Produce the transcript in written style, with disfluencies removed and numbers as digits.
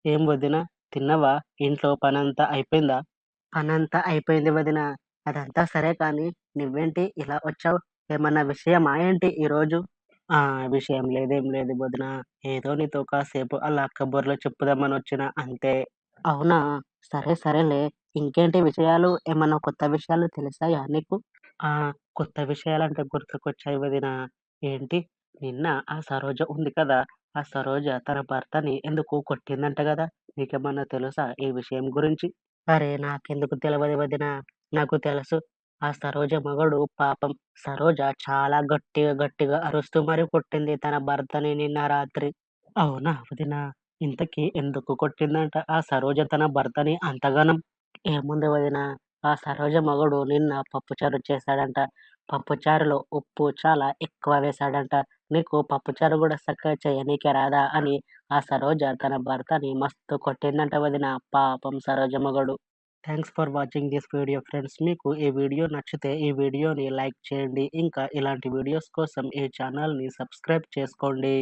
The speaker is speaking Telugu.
ఏం వదినా తిన్నవా? ఇంట్లో పనంతా అయిపోయిందా? పనంతా అయిపోయింది వదినా. అదంతా సరే కానీ నువ్వేంటి ఇలా వచ్చావు? ఏమన్నా విషయమా ఏంటి ఈరోజు? ఆ! విషయం లేదేం లేదు వదినా. ఏదో నీతో కాసేపు అలా కబుర్లు చెప్పుదామనొచ్చిన అంతే. అవునా? సరే సరేలే. ఇంకేంటి విషయాలు? ఏమన్నా కొత్త విషయాలు తెలిసాయా నీకు? ఆ! కొత్త విషయాలంటే గుర్తుకొచ్చాయి వదినా. ఏంటి నిన్న ఆ సరోజ ఉంది కదా! ఆ సరోజ తన భర్తని ఎందుకో కొట్టిందంట గదా! నీకేమన్నా తెలుసా ఈ విషయం గురించి? అరే! నాకెందుకు తెలవదు వదినా. నాకు తెలుసు. ఆ సరోజ మొగుడు పాపం సరోజ చాలా గట్టిగా గట్టిగా అరుస్తూ మరి కొట్టింది తన భర్తని నిన్న రాత్రి. అవునా వదినా? ఇంతకీ ఎందుకు కొట్టిందంట ఆ సరోజ తన భర్తని అంతగనం? ఏముంది వదినా, ఆ సరోజ మొగుడు నిన్న పప్పుచారు చేశాడంట. పప్పుచారులో ఉప్పు చాలా ఎక్కువ వేశాడంట. నీకు పప్పుచారు గూడా సక్కగా చేయనీకి రాదా అని ఆ సరోజ తన భర్తని మస్తు కొట్టిందంట వదినా. పాపం సరోజ మొగుడు. Thanks for watching this video friends. మీకు ఈ వీడియో నచ్చితే ఈ వీడియోని లైక్ చేయండి. ఇంకా ఇలాంటి వీడియోస్ కోసం ఈ ఛానల్‌ని సబ్స్క్రైబ్ చేసుకోండి.